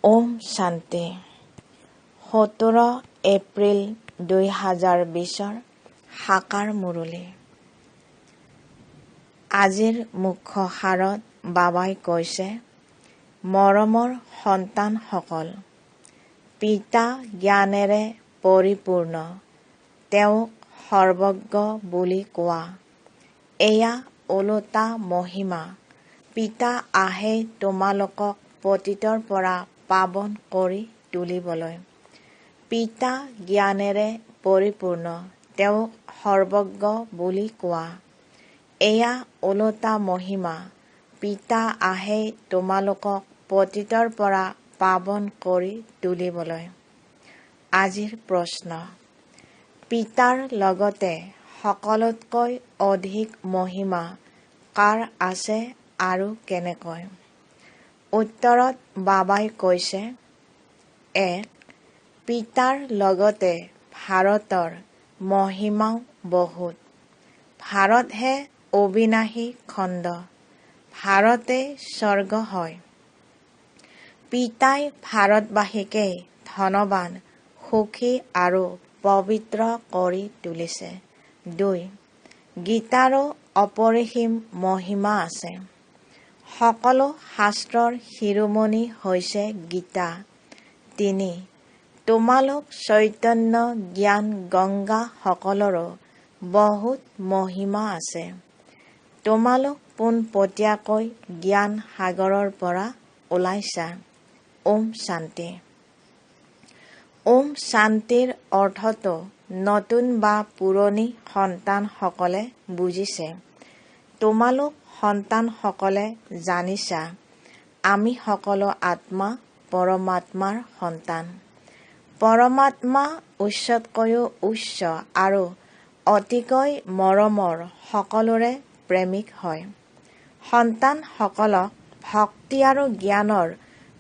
ওম শান্তি। 17 এপ্ৰিল 2020 সাকাৰ মুৰলী। আজিৰ মুখ্য সাৰত বাবাই কৈছে, মৰমৰ সন্তানসকল, পিতা জ্ঞানেৰে পৰিপূৰ্ণ, তেওঁক সৰ্বজ্ঞ বুলি কোৱা। এয়া ওলোটা মহিমা। পিতা আহে তোমালোকক পতিতৰ পৰা পাৱন কৰি তুলিবলৈ। পিতা জ্ঞানেৰে পৰিপূৰ্ণ, তেওঁক সৰ্বজ্ঞ বুলি কোৱা। এয়া ওলোটা মহিমা। পিতা আহে তোমালোকক পতিতৰ পৰা পাৱন কৰি তুলিবলৈ। আজিৰ প্ৰশ্ন, পিতাৰ লগতে সকলোতকৈ অধিক মহিমা কাৰ আছে আৰু কেনেকৈ? উত্তৰত বাবাই কৈছে, 1. পিতাৰ লগতে ভাৰতৰ মহিমাও বহুত। ভাৰতহে অবিনাশী খণ্ড। ভাৰতেই স্বৰ্গ হয়। পিতাই ভাৰতবাসীকে ধনৱান, সুখী আৰু পবিত্ৰ কৰি তুলিছে। 2. গীতাৰো অপৰিসীম মহিমা আছে। সকলো শাস্ত্ৰৰ শিৰোমণি হৈছে গীতা। 3. তোমালোক চৈতন্য জ্ঞান গংগা সকলৰো বহুত মহিমা আছে। তোমালোক পোনপটীয়াকৈ জ্ঞান সাগৰৰ পৰা ওলাইছা। ওম শান্তি। ওম শান্তিৰ অৰ্থটো নতুন বা পুৰণি সন্তানসকলে বুজিছে। তোমালোক সন্তানসকলে জানিছা, আমি সকলো আত্মা পৰমাত্মাৰ সন্তান। পৰমাত্মা উচ্চতকৈও উচ্চ আৰু অতিকৈ মৰমৰ সকলোৰে প্ৰেমিক হয়। সন্তানসকলক ভক্তি আৰু জ্ঞানৰ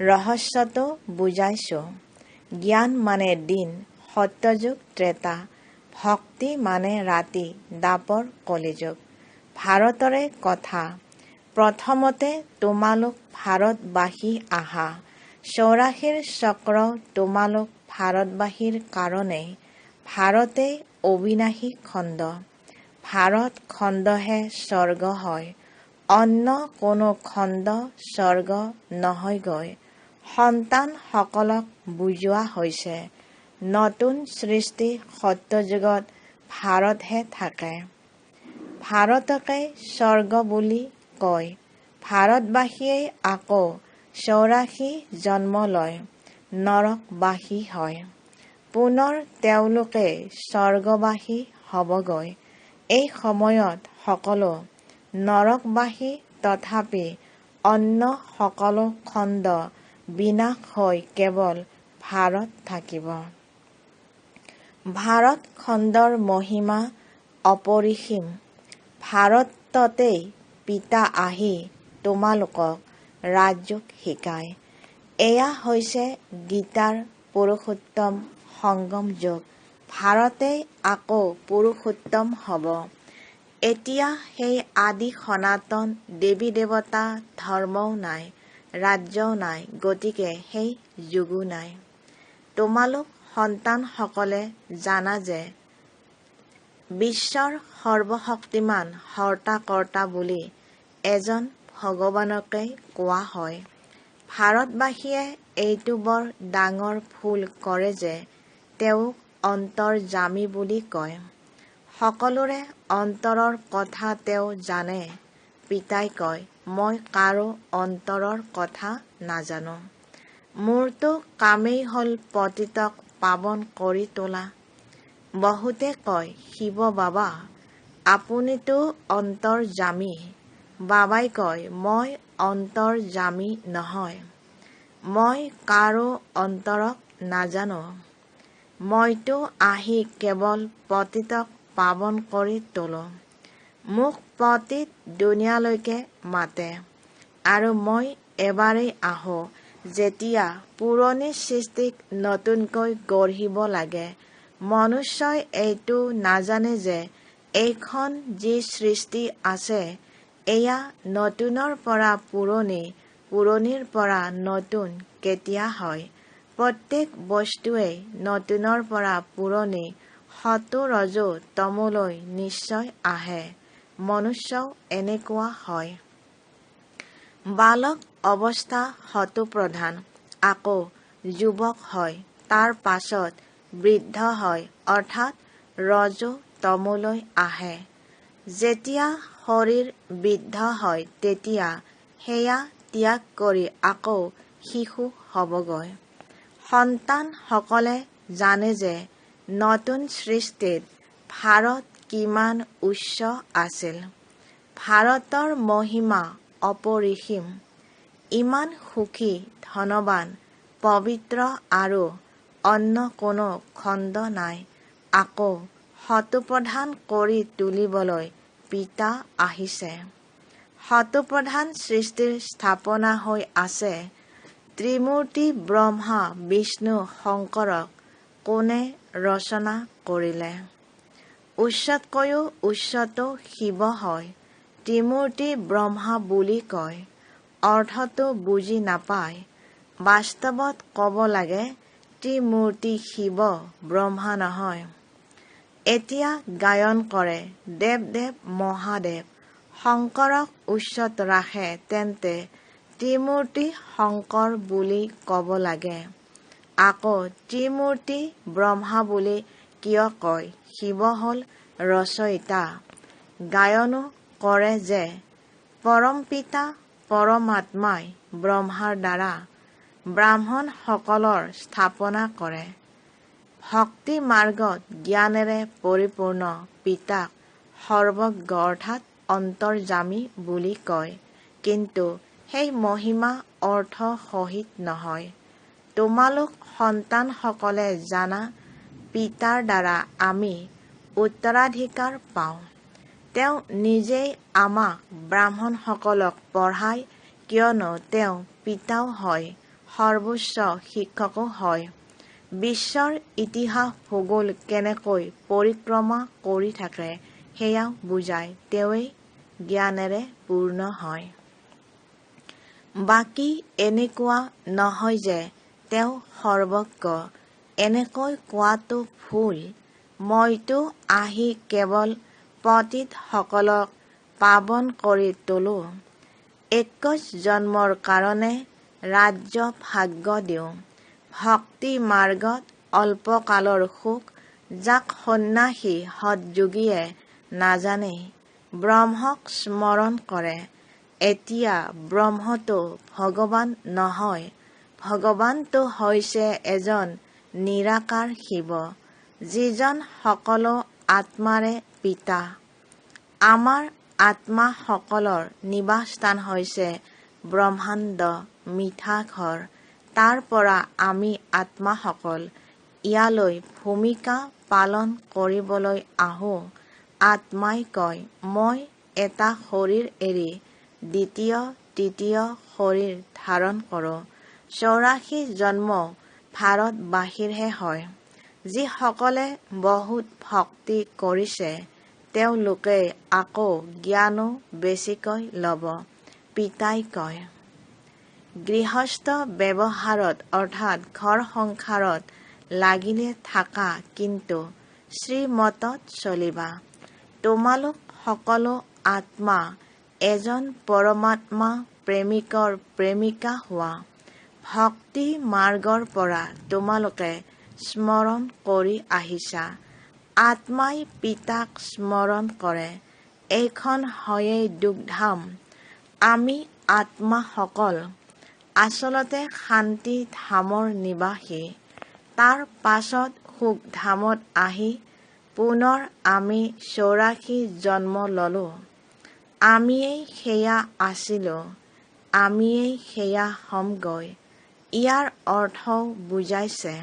ৰহস্যটো বুজাইছো। জ্ঞান মানে দিন, সত্যযুগ ত্ৰেতা। ভক্তি মানে ৰাতি, দ্বাপৰ কলিযুগ। ভাৰতৰে কথা। প্ৰথমতে তোমালোক ভাৰতবাসী আহা। 84 চক্ৰ তোমালোক ভাৰতবাসীৰ কাৰণেই। ভাৰতেই অবিনাশী খণ্ড। ভাৰত খণ্ডহে স্বৰ্গ হয়। অন্য কোনো খণ্ড স্বৰ্গ নহয়গৈ। সন্তানসকলক বুজোৱা হৈছে, নতুন সৃষ্টি সত্যযুগত ভাৰতহে থাকে। ভাৰতকেই স্বৰ্গ বুলি কয়। ভাৰতবাসীয়ে আকৌ 84 জন্ম লয়, নৰকবাসী হয়। পুনৰ তেওঁলোকে স্বৰ্গবাসী হ'বগৈ। এই সময়ত সকলো নৰকবাসী, তথাপি অন্য সকলো খণ্ড বিনাশ হৈ কেৱল ভাৰত থাকিব। ভাৰত খণ্ডৰ মহিমা অপৰিসীম। ভাৰততেই পিতা আহি তোমালোকক ৰাজযোগ শিকায়। এয়া হৈছে গীতাৰ পুৰুষোত্তম সংগম যুগ। ভাৰতেই আকৌ পুৰুষোত্তম হ'ব। এতিয়া সেই আদি সনাতন দেৱী দেৱতা ধৰ্মও নাই, ৰাজ্যও নাই, গতিকে সেই যুগো নাই। তোমালোক সন্তানসকলে জানা যে বিশ্বৰ সৰ্বশক্তিমান হৰ্তা-কৰ্তা বুলি এজন ভগৱানকেই কোৱা হয়। ভাৰতবাসীয়ে এইটো বৰ ডাঙৰ ভুল কৰে যে তেওঁক অন্তৰ্যামী বুলি কয়। সকলোৰে অন্তৰৰ কথা তেওঁ জানে। পিতাই কয়, মই কাৰো অন্তৰৰ কথা নাজানো। মোৰতো কামেই হ'ল পতিতক পাৱন কৰি তোলা। বহুতে কয়, শিৱ বাবা, আপুনিতো অন্তৰ্যামী। বাবাই কয়, মই অন্তৰ্যামী নহয়। মই কাৰো অন্তৰক নাজানো। মইতো আহি কেৱল পতিতক পাৱন কৰি তোলো। মোক পতিত দুনীয়ালৈকে মাতে, আৰু মই এবাৰেই আহোঁ যেতিয়া পুৰণি সৃষ্টিক নতুনকৈ গঢ়িব লাগে। মনুষ্যই এইটো নাজানে যে এইখন যি সৃষ্টি আছে, এয়া নতুনৰ পৰা পুৰণি, পুৰণিৰ পৰা নতুন কেতিয়া হয়? প্ৰত্যেক বস্তুৱেই নতুনৰ পৰা পুৰণি সতো ৰজো তমোলৈ নিশ্চয় আহে। মনুষ্যও এনেকুৱা হয়। বালক অৱস্থা সতো প্ৰধান, আকৌ যুৱক হয়, তাৰ পাছত বৃদ্ধ হয়, অৰ্থাৎ ৰজো তমোলৈ আহে। যেতিয়া শৰীৰ বৃদ্ধ হয় তেতিয়া সেয়া ত্যাগ কৰি আকৌ শিশু হ'বগৈ। সন্তানসকলে জানে যে নতুন সৃষ্টিত ভাৰত কিমান উচ্চ আছিল। ভাৰতৰ মহিমা অপৰিসীম। ইমান সুখী, ধনৱান, পবিত্ৰ আৰু অন্য কোনো খণ্ড নাই। আকৌ সতোপ্ৰধান কৰি তুলিবলৈ পিতা আহিছে। সতোপ্ৰধান সৃষ্টিৰ স্থাপনা হৈ আছে। ত্ৰিমূৰ্তি ব্ৰহ্মা বিষ্ণু শংকৰক কোনে ৰচনা কৰিলে? উচ্চতকৈও উচ্চটো শিৱ হয়। ত্ৰিমূৰ্তি ব্ৰহ্মা বুলি কয়। অৰ্থটো বুজি নাপায়। বাস্তৱত ক'ব লাগে ত্ৰিমূৰ্তি শিৱ, ব্ৰহ্মা নহয়। এতিয়া গায়ন কৰে দেৱ মহাদেৱ, শংকৰক উচ্চত ৰাখে, তেন্তে ত্ৰিমূৰ্তি শংকৰ বুলি ক'ব লাগে। আকৌ ত্ৰিমূৰ্তি ব্ৰহ্মা বুলি কিয় কয়? শিৱ হ'ল ৰচয়িতা। গায়নো কৰে যে পৰমপিতা পৰমাত্মাই ব্ৰহ্মাৰ দ্বাৰা ব্ৰাহ্মণসকলৰ স্থাপনা কৰে। ভক্তি মাৰ্গত জ্ঞানেৰে পৰিপূৰ্ণ পিতাক সৰ্বজ্ঞ অৰ্থাৎ অন্তৰ্যামী বুলি কয়। কিন্তু সেই মহিমা অৰ্থ সহিত নহয়। তোমালোক সন্তানসকলে জানা, পিতাৰ দ্বাৰা আমি উত্তৰাধিকাৰ পাওঁ। তেওঁ নিজেই আমাক ব্ৰাহ্মণসকলক পঢ়ায়, কিয়নো তেওঁ পিতাও হয়, সৰ্বোচ্চ শিক্ষকো হয়। বিশ্বৰ ইতিহাস ভূগোল কেনেকৈ পৰিক্ৰমা কৰি থাকে সেয়াও বুজায়। তেওঁৱেই জ্ঞানেৰে পূৰ্ণ হয়। বাকী এনেকুৱা নহয় যে তেওঁ সৰ্বজ্ঞ। এনেকৈ কোৱাটো ভুল। মইতো আহি কেৱল পতিতসকলক পাৱন কৰি তোলো। 21 জন্মৰ কাৰণে ৰাজ্য ভাগ্য দিওঁ। ভক্তি মাৰ্গত অল্পকালৰ সুখ, যাক সন্ন্যাসী সৎযোগীয়ে নাজানে, ব্ৰহ্মক স্মৰণ কৰে। এতিয়া ব্ৰহ্মটো ভগৱান নহয়। ভগৱানটো হৈছে এজন নিৰাকাৰ শিৱ, যিজন সকলো আত্মাৰে পিতা। আমাৰ আত্মাসকলৰ নিবাসস্থান হৈছে ব্ৰহ্মাণ্ড, মিঠা ঘৰ। তাৰ পৰা আমি আত্মাসকল ইয়ালৈ ভূমিকা পালন কৰিবলৈ আহোঁ। আত্মাই কয়, মই এটা শৰীৰ এৰি দ্বিতীয়, তৃতীয় শৰীৰ ধাৰণ কৰোঁ। 84 জন্ম ভাৰতবাসীৰহে হয়। যিসকলে বহুত ভক্তি কৰিছে তেওঁলোকে আকৌ জ্ঞানো বেছিকৈ ল'ব। পিতাই কয়, গৃহস্থ ব্যৱহাৰত অৰ্থাৎ ঘৰ সংসাৰত লাগিলে থাকা, কিন্তু শ্ৰীমতত চলিবা। তোমালোক সকলো আত্মা, এজন পৰমাত্মা প্ৰেমিকৰ প্ৰেমিকা হোৱা। ভক্তি মাৰ্গৰ পৰা তোমালোকে স্মৰণ কৰি আহিছা। আত্মাই পিতাক স্মৰণ কৰে। এইখন হয়েই দুখধাম। আমি আত্মাসকল আচলতে শান্তি ধামৰ নিবাসী। তাৰ পাছত সুখধামত আহি পুনৰ আমি 84 জন্ম ল'লো। আমিয়েই সেয়া আছিলোঁ, আমিয়েই সেয়া হ'মগৈ। ইয়াৰ অৰ্থও বুজাইছে।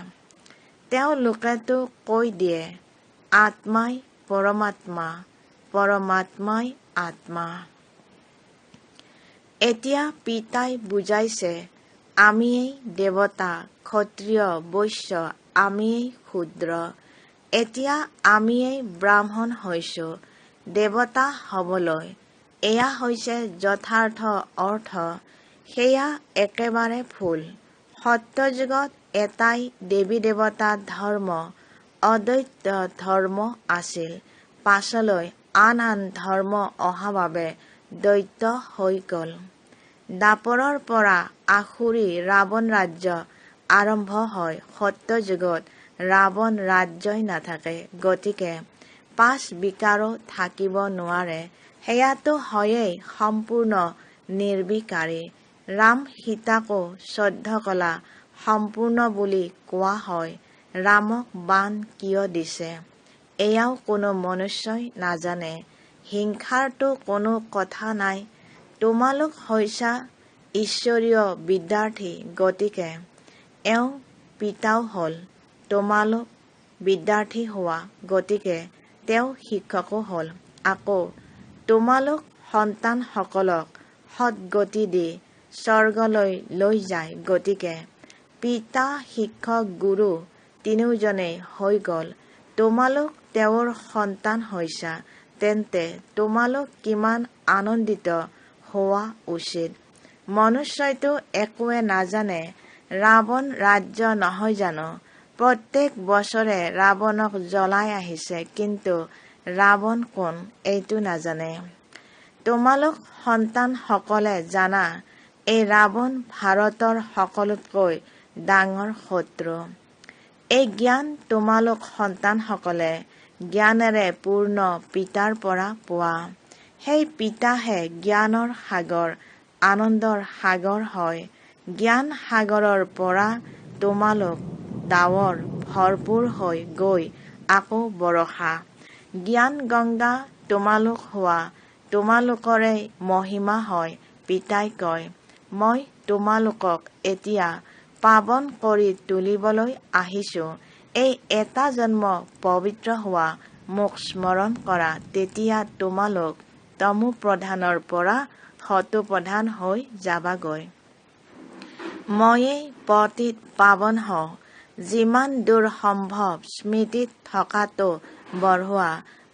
তেওঁলোকেতো কৈ দিয়ে আত্মাই পৰমাত্মা, পৰমাত্মাই আত্মা। এতিয়া পিতাই বুজাইছে আমিয়েই দেৱতা, ক্ষত্ৰিয়, বৈশ্য, আমিয়েই শূদ্ৰ। এতিয়া আমিয়েই ব্ৰাহ্মণ হৈছোঁ দেৱতা হ'বলৈ। এয়া হৈছে যথাৰ্থ অৰ্থ। সেয়া একেবাৰে ভুল। সত্যযুগত এটাই দেৱী দেৱতা ধৰ্ম, অদ্বৈত ধৰ্ম আছিল। পাছলৈ আন আন ধৰ্ম অহা বাবে দ্বৈত হৈ গ'ল। দাপৰৰ পৰা আসুৰী ৰাৱণ ৰাজ্য আৰম্ভ হয়। সত্যযুগত ৰাৱণ ৰাজ্যই নাথাকে, গতিকে 5 বিকাৰো থাকিব নোৱাৰে। সেয়াতো হয়েই সম্পূৰ্ণ নিৰ্বিকাৰী। ৰাম সীতাকো 14 কলা সম্পূৰ্ণ বুলি কোৱা হয়। ৰামক বাণ কিয় দিছে, এয়াও কোনো মনুষ্যই নাজানে। হিংসাৰতো কোনো কথা নাই। তোমালোক হৈছা ঈশ্বৰীয় বিদ্যাৰ্থী, গতিকে এওঁ পিতাও হ'ল। তোমালোক বিদ্যাৰ্থী হোৱা, গতিকে তেওঁ শিক্ষকো হ'ল। আকৌ তোমালোক সন্তানসকলক সৎগতি দি স্বৰ্গলৈ লৈ যায়, গতিকে পিতা, শিক্ষক, গুৰু তিনিওজনেই হৈ গ'ল। তোমালোক তেওঁৰ সন্তান হৈছা, তেন্তে তোমালোক কিমান আনন্দিত হোৱা উচিত। মনুষ্যইতো একোৱে নাজানে। ৰাৱণ ৰাজ্য নহয় জানো? প্ৰত্যেক বছৰে ৰাৱণক জ্বলাই আহিছে, কিন্তু ৰাৱণ কোন এইটো নাজানে। তোমালোক সন্তানসকলে জানা, এই ৰাৱণ ভাৰতৰ সকলোতকৈ ডাঙৰ শত্ৰু। এই জ্ঞান তোমালোক সন্তানসকলে জ্ঞানেৰে পূৰ্ণ পিতাৰ পৰা পোৱা। সেই পিতাহে জ্ঞানৰ সাগৰ, আনন্দৰ সাগৰ হয়। জ্ঞান সাগৰৰ পৰা তোমালোক ডাৱৰ ভৰপূৰ হৈ গৈ আকৌ বৰষা। জ্ঞান গংগা তোমালোক হোৱা, তোমালোকৰেই মহিমা হয়। পিতাই কয়, মই তোমালোকক এতিয়া পাৱন কৰি তুলিবলৈ আহিছোঁ। এই এটা জন্ম পবিত্ৰ হোৱা, মোক স্মৰণ কৰা, তেতিয়া তোমালোক তমো প্ৰধানৰ পৰা সতো প্ৰধান হৈ যাবাগৈ। ময়েই পতিত পাৱন হওঁ। যিমান দূৰ সম্ভৱ স্মৃতিত থকাটো বঢ়োৱা।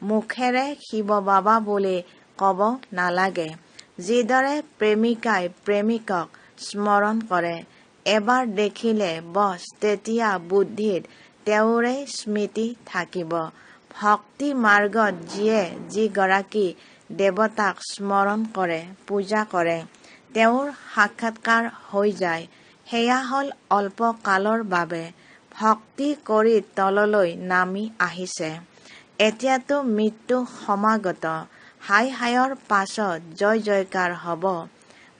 মুখেৰে শিৱ বাবা বুলি ক'ব নালাগে। যিদৰে প্ৰেমিকাই প্ৰেমিকক স্মৰণ কৰে, এবাৰ দেখিলে বছ, তেতিয়া বুদ্ধিত তেওঁৰেই স্মৃতি থাকিব। ভক্তি মাৰ্গত যিয়ে যিগৰাকী দেৱতাক স্মৰণ কৰে, পূজা কৰে, তেওঁৰ সাক্ষাৎকাৰ হৈ যায়। সেয়া হ'ল অল্প কালৰ বাবে। ভক্তি কৰি তললৈ নামি আহিছে। এতিয়াতো মৃত্যু সমাগত। হাই হাইৰ পাছত জয় জয়কাৰ হ'ব।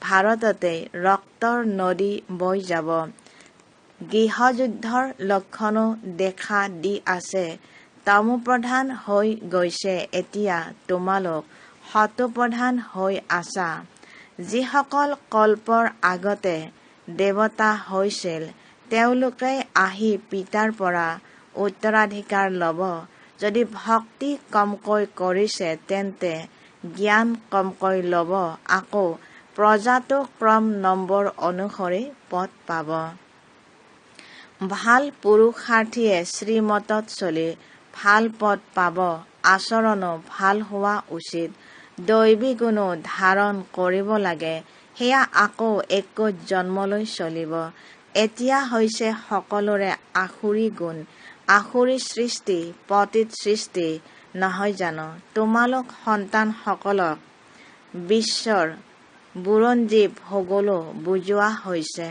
ভাৰততেই ৰক্তৰ নদী বৈ যাব। গৃহযুদ্ধৰ লক্ষণো দেখা দি আছে। তমোপ্ৰধান হৈ গৈছে এতিয়া তোমালোক, সতোপ্ৰধান হৈ আছা। যিসকল কল্পৰ আগতে দেৱতা হৈছিল, তেওঁলোকে আহি পিতাৰ পৰা উত্তৰাধিকাৰ ল'ব। যদি ভক্তি কমকৈ কৰিছে, তেন্তে জ্ঞান কমকৈ ল'ব। আকৌ প্ৰজাতো ক্ৰম নম্বৰ অনুসৰি পদ পাব। ভাল পুৰুষাৰ্থীয়ে শ্ৰীমতত চলি ভাল পদ পাব। আচৰণো ভাল হোৱা উচিত। দৈবী গুণো ধাৰণ কৰিব লাগে। সেয়া আকৌ 21 জন্মলৈ চলিব। এতিয়া হৈছে সকলোৰে আসুৰী গুণ। আসুৰী সৃষ্টি পতিত সৃষ্টি নহয় জানো? তোমালোক সন্তানসকলক বিশ্বৰ বুৰঞ্জী ভূগোলো বুজোৱা হৈছে।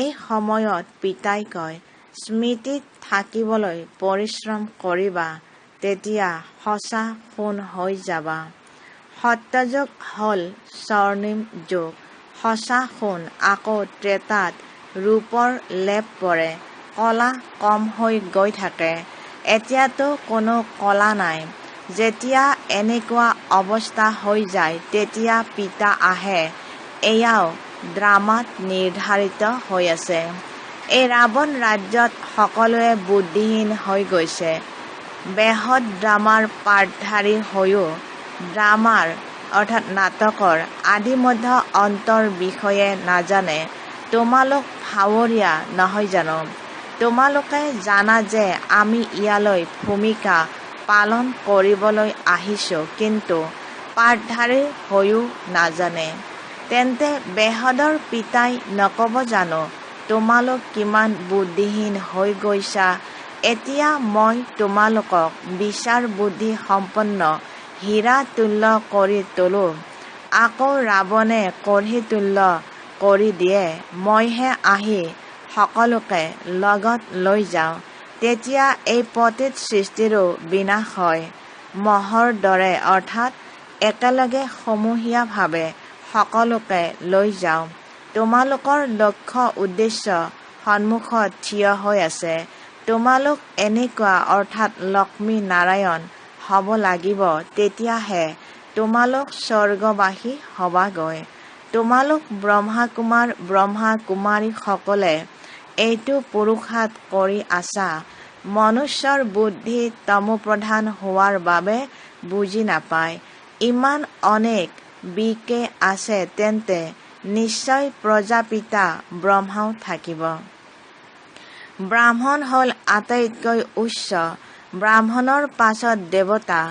এই সময়ত পিতাই কয়, স্মৃতিত থাকিবলৈ পৰিশ্ৰম কৰিবা, তেতিয়া সঁচা সোণ হৈ যাবা। সত্যযুগ হ'ল স্বৰ্ণিম যুগ। সঁচা সোণ। আকৌ ত্ৰেতাত ৰূপৰ লেপ পৰে, কলা কম হৈ গৈ থাকে। এতিয়াতো কোনো কলা নাই। যেতিয়া এনেকুৱা অৱস্থা হৈ যায়, তেতিয়া পিতা আহে। এয়াও ড্ৰামাত নিৰ্ধাৰিত হৈ আছে। এই ৰাৱণ ৰাজ্যত সকলোৱে বুদ্ধিহীন হৈ গৈছে। বেহদ ড্ৰামাৰ পাৰ্টধাৰী হৈও ড্ৰামাৰ অৰ্থাৎ নাটকৰ আদি মধ্য অন্তৰ বিষয়ে নাজানে। তোমালোক ভাৱৰীয়া নহয় জানো? তোমালোকে জানা যে আমি ইয়ালৈ ভূমিকা পালন কৰিবলৈ আহিছোঁ, কিন্তু পাৰ্টধাৰী হৈও নাজানে। তেন্তে বেহদৰ পিতাই নক'ব জানো, তোমালোক কিমান বুদ্ধিহীন হৈ গৈছা। এতিয়া মই তোমালোকক বিচাৰ বুদ্ধি সম্পন্ন হীৰা তুল্য কৰি তোলো। আকৌ ৰাৱণে কঢ়ি তুল্য কৰি দিয়ে। মইহে আহি সকলোকে লগত লৈ যাওঁ। তেতিয়া এই পতিত সৃষ্টিৰো বিনাশ হয়। মহৰ দৰে অৰ্থাৎ একেলগে সমূহীয়াভাৱে সকলোকে লৈ যাওঁ। তোমালোকৰ লক্ষ্য উদ্দেশ্য সন্মুখত থিয় হৈ আছে। তোমালোক এনেকুৱা অৰ্থাৎ লক্ষ্মী নাৰায়ণ হ'ব লাগিব। তেতিয়াহে তোমালোক স্বৰ্গবাসী হবাগৈ। তোমালোক ব্ৰহ্মাকুমাৰ ব্ৰহ্মা কুমাৰীসকলে এইটো পুৰুষাৰ্থ কৰি আছা। মনুষ্যৰ বুদ্ধি তমোপ্ৰধান হোৱাৰ বাবে বুজি নাপায়। ইমান অনেক বিকে আছে তেন্তে নিশ্চয় প্ৰজাপিতা ব্ৰহ্মাও থাকিব। ব্ৰাহ্মণ হ'ল আটাইতকৈ উচ্চ। ব্ৰাহ্মণৰ পাছত দেৱতা।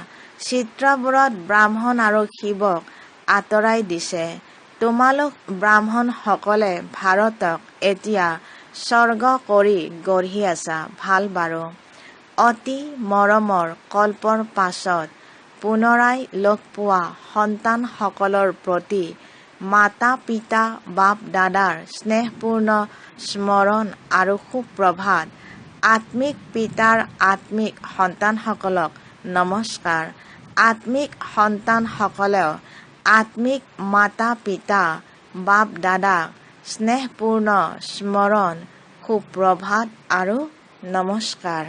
চিত্ৰবোৰত ব্ৰাহ্মণ আৰু শিৱক আঁতৰাই দিছে। তোমালোক ব্ৰাহ্মণসকলে ভাৰতক এতিয়া স্বৰ্গ কৰি গঢ়ি আছা। ভাল বাৰু। অতি মৰমৰ কল্পৰ পাছত পুনৰাই লগ পোৱা সন্তানসকলৰ প্ৰতি মাতা পিতা বাপ দাদাৰ স্নেহপূৰ্ণ স্মৰণ আৰু সুপ্ৰভাত। আত্মিক পিতাৰ আত্মিক সন্তানসকলক নমস্কাৰ। আত্মিক সন্তানসকলেও আত্মিক মাতা পিতা বাপ দাদাক স্নেহপূৰ্ণ স্মৰণ সুপ্ৰভাত আৰু নমস্কাৰ।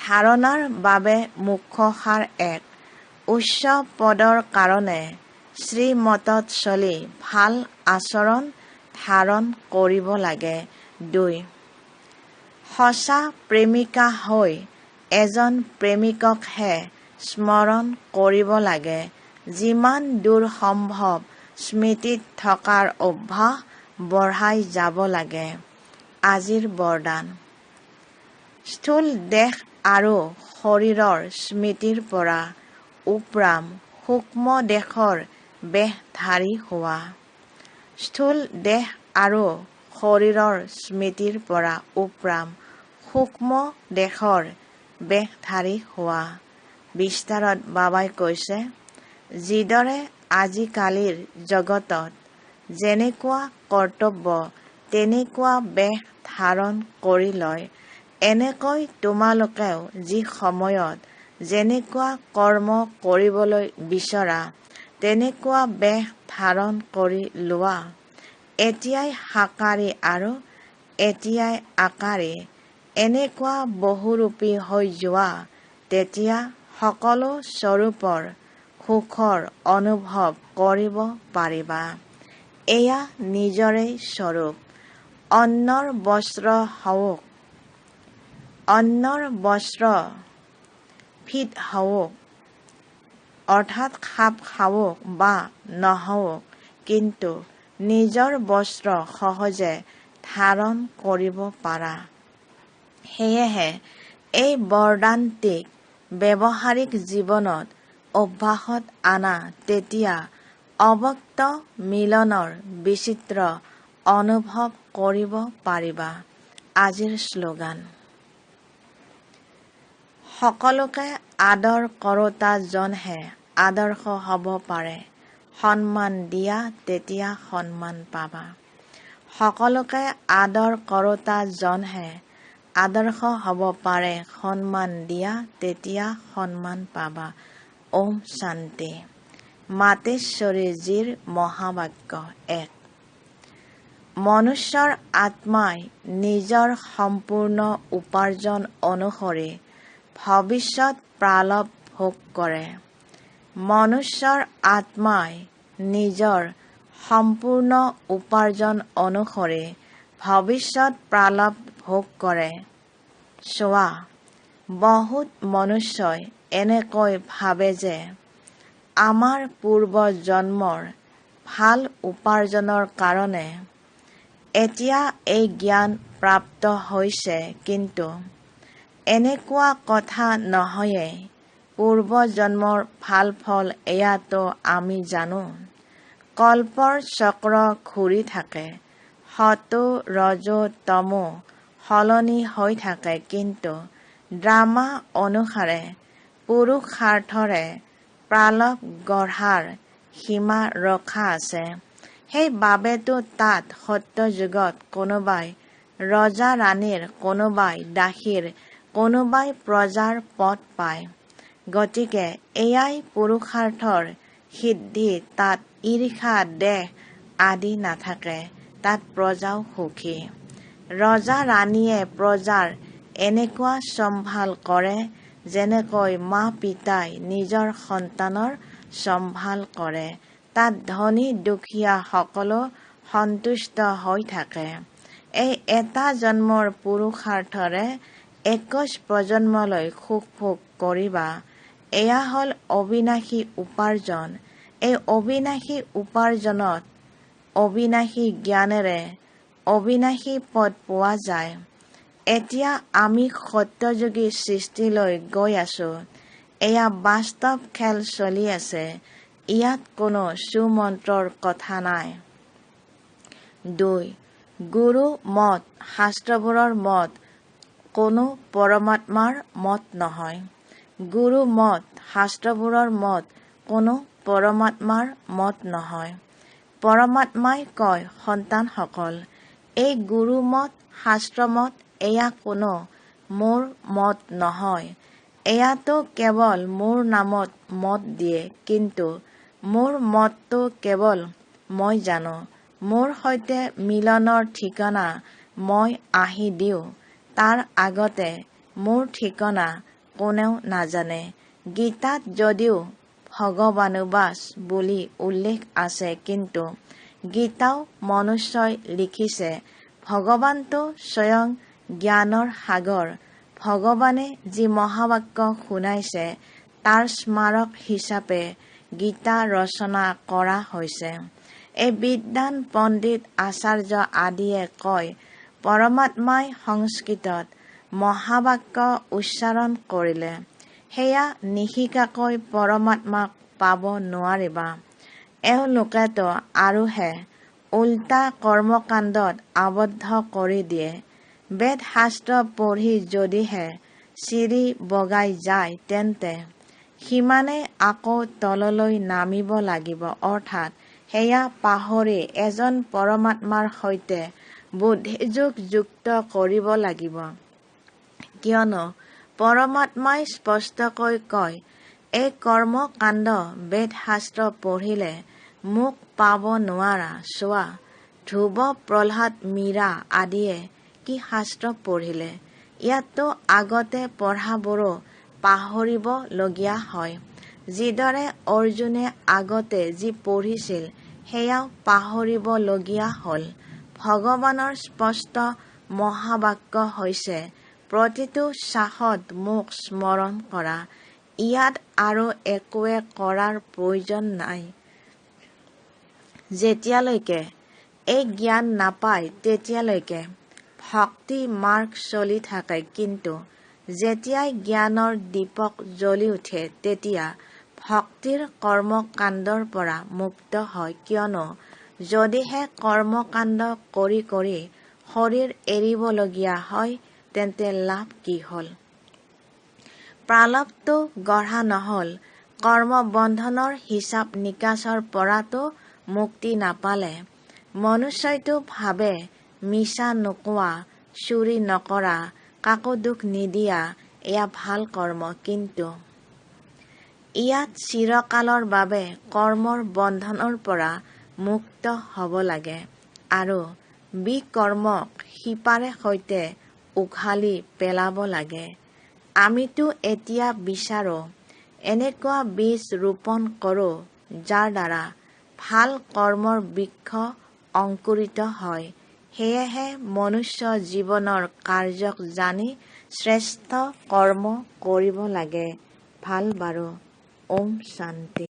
ধাৰণাৰ বাবে মুখ্যসাৰ এক। উচ্চ পদৰ কাৰণে শ্ৰীমতত চলি ভাল আচৰণ ধাৰণ কৰিব লাগে। ২. সঁচা প্ৰেমিকা হৈ এজন প্ৰেমিককহে স্মৰণ কৰিব লাগে। যিমান দূৰ সম্ভৱ স্মৃতিত থকাৰ অভ্যাস বঢ়াই যাব লাগে। আজিৰ বৰদান। স্থূল দেহ আৰু শৰীৰৰ স্মৃতিৰ পৰা উপৰাম সূক্ষ্ম দেশৰ বেশধাৰী হোৱা। স্থূল দেহ আৰু শৰীৰৰ স্মৃতিৰ পৰা উপৰাম সূক্ষ্ম দেশৰ বেশধাৰী হোৱা। বিস্তাৰত বাবাই কৈছে, যিদৰে আজিকালিৰ জগতত যেনেকুৱা কৰ্তব্য তেনেকুৱা বেশ ধাৰণ কৰি লয়, এনেকৈ তোমালোকেও যি সময়ত যেনেকুৱা কৰ্ম কৰিবলৈ বিচৰা তেনেকুৱা বেশ ধাৰণ কৰি লোৱা। এতিয়াই সাকাৰী আৰু এতিয়াই আকাৰী এনেকুৱা বহুৰূপী হৈ যোৱা। তেতিয়া সকলো স্বৰূপৰ সুখৰ অনুভৱ কৰিব পাৰিবা। এয়া নিজৰেই স্বৰূপ। অন্নৰ বস্ত্ৰ হওক, অন্নৰ বস্ত্ৰ ফিট হওক অৰ্থাৎ খাপ খাওক বা নহওক, কিন্তু নিজৰ বস্ত্ৰ সহজে ধাৰণ কৰিব পাৰা। সেয়েহে এই বৰদানটিক ব্যৱহাৰিক জীৱনত অভ্যাসত আনা। তেতিয়া অব্যক্ত মিলনৰ বিচিত্ৰ অনুভৱ কৰিব পাৰিবা। আজিৰ শ্লোগান। সকলোকে আদৰ কৰোতা জনহে আদৰ্শ হ'ব পাৰে। সন্মান দিয়া তেতিয়া সন্মান পাবা। সকলোকে আদৰ কৰোতা জনহে আদৰ্শ হ'ব পাৰে। সন্মান দিয়া তেতিয়া সন্মান পাবা। ওম শান্তি। মাতেশ্বৰীজীৰ মহাবাক্য ১। মনুষ্যৰ আত্মাই নিজৰ সম্পূৰ্ণ উপাৰ্জন অনুসৰি ভৱিষ্যত প্ৰালভ ভোগ কৰে। মনুষ্যৰ আত্মাই নিজৰ সম্পূৰ্ণ উপাৰ্জন অনুসৰি ভৱিষ্যত প্ৰালভ ভোগ কৰে। চোৱা, বহুত মনুষ্যই এনেকৈ ভাবে যে আমাৰ পূৰ্ব জন্মৰ ভাল উপাৰ্জনৰ কাৰণে এতিয়া এই জ্ঞান প্ৰাপ্ত হৈছে, কিন্তু এনেকুৱা কথা নহয়েই। পূৰ্বজন্মৰ ভাল ফল এয়াতো আমি জানো। কল্পৰ চক্ৰ ঘূৰি থাকে। সতো ৰজ তমো সলনি হৈ থাকে, কিন্তু ড্ৰামা অনুসাৰে পুৰুষাৰ্থৰে প্ৰালভ গঢ়াৰ সীমা ৰখা আছে। সেইবাবেতো তাত সত্যযুগত কোনোবাই ৰজা ৰাণীৰ, কোনোবাই দাসীৰ, কোনোবাই প্ৰজাৰ পদ পায়। গতিকে এয়াই পুৰুষাৰ্থৰ সিদ্ধি। তাত ঈৰ্ষা, দেহ আদি নাথাকে, তাত প্ৰজাও সুখী। ৰজা ৰাণীয়ে প্ৰজাৰ এনেকুৱা চম্ভাল কৰে, যেনেকৈ মা পিতাই নিজৰ সন্তানৰ চম্ভাল কৰে। তাত ধনী দুখীয়া সকলো সন্তুষ্ট হৈ থাকে। এই এটা জন্মৰ পুৰুষাৰ্থৰে 21 প্ৰজন্মলৈ সুখ ভোগ কৰিবা। এয়া হ'ল অবিনাশী উপাৰ্জন। এই অবিনাশী উপাৰ্জনত অবিনাশী জ্ঞানেৰে অবিনাশী পদ পোৱা যায়। এতিয়া আমি সত্যযুগী সৃষ্টিলৈ গৈ আছো। এয়া বাস্তৱ খেল চলি আছে। ইয়াত কোনো সুমন্ত্ৰৰ কথা নাই। 2. গুৰু মত শাস্ত্ৰবোৰৰ মত কোনো পৰমাত্মাৰ মত নহয়। গুৰু মত শাস্ত্ৰবোৰৰ মত কোনো পৰমাত্মাৰ মত নহয়। পৰমাত্মাই কয়, সন্তানসকল, এই গুৰু মত শাস্ত্ৰমত এয়া কোনো মোৰ মত নহয়। এয়াতো কেৱল মোৰ নামত মত দিয়ে, কিন্তু মোৰ মতটো কেৱল মই জানো। মোৰ সৈতে মিলনৰ ঠিকনা মই আহি দিওঁ, তাৰ আগতে মোৰ ঠিকনা কোনেও নাজানে। গীতাত যদিও ভগৱানুবাচ বুলি উল্লেখ আছে, কিন্তু গীতাও মনুষ্যই লিখিছে। ভগৱানটো স্বয়ং জ্ঞানৰ সাগৰ। ভগৱানে যি মহাবাক্য শুনাইছে, তাৰ স্মাৰক হিচাপে গীতা ৰচনা কৰা হৈছে। এই বিদ্বান পণ্ডিত আচাৰ্য আদিয়ে কয়, পৰমাত্মাই সংস্কৃতত মহাবাক্য উচ্চাৰণ কৰিলে, সেয়া নিশিকাকৈ পৰমাত্মাক পাব নোৱাৰিবা। এওঁলোকেতো আৰুহে উল্টা কৰ্মকাণ্ডত আবদ্ধ কৰি দিয়ে। বেদ শাস্ত্ৰ পঢ়ি যদিহে চিৰি বগাই যায়, তেন্তে সিমানে আকৌ তললৈ নামিব লাগিব। অৰ্থাৎ সেয়া পাহৰি এজন পৰমাত্মাৰ সৈতে বুদ্ধিযোগ যুক্ত কৰিব লাগিব। কিয়নো পৰমাত্মাই স্পষ্টকৈ কয়, এই কৰ্মকাণ্ড বেদ শাস্ত্ৰ পঢ়িলে মোক পাব নোৱাৰা। চোৱা, ধ্ৰুৱ, প্ৰহ্লাদ, মীৰা আদিয়ে কি শাস্ত্ৰ পঢ়িলে। ইয়াততো আগতে পঢ়াবোৰো পাহৰিব লগীয়া হয়। যিদৰে অৰ্জুনে আগতে যি পঢ়িছিল, সেয়াও পাহৰিব লগীয়া হ'ল। ভগৱানৰ স্পষ্ট মহাবাক্য হৈছে, প্ৰতিটো শ্বাসত মোক স্মৰণ কৰা। ইয়াত আৰু একোৱে কৰাৰ প্ৰয়োজন নাই। যেতিয়ালৈকে এই জ্ঞান নাপায়, তেতিয়ালৈকে ভক্তি মাৰ্গ চলি থাকে। কিন্তু যেতিয়াই জ্ঞানৰ দীপক জ্বলি উঠে, তেতিয়া ভক্তিৰ কৰ্মকাণ্ডৰ পৰা মুক্ত হয়। কিয়নো যদিহে কৰ্মকাণ্ড কৰি কৰি শৰীৰ এৰিবলগীয়া হয়, তেন্তে লাভ কি হ'ল? প্ৰালব্ধটো গঢ়া নহ'ল। কৰ্মবন্ধনৰ হিচাপ নিকাচৰ পৰাতো মুক্তি নাপালে। মনুষ্যইতো ভাবে, মিছা নোকোৱা, চুৰি নকৰা, কাকো দুখ নিদিয়া এয়া ভাল কৰ্ম। কিন্তু ইয়াত চিৰকালৰ বাবে কৰ্মৰ বন্ধনৰ পৰা মুক্ত হ'ব লাগে আৰু বিকৰ্মক শিপাৰে সৈতে উঘালি পেলাব লাগে। আমিতো এতিয়া বিচাৰো, এনেকুৱা বীজ ৰোপণ কৰো, যাৰ দ্বাৰা ভাল কৰ্মৰ বৃক্ষ অংকুৰিত হয়। সেয়েহে মনুষ্য জীৱনৰ কাৰ্যক জানি শ্ৰেষ্ঠ কৰ্ম কৰিব লাগে। ভাল বাৰু। ওম শান্তি।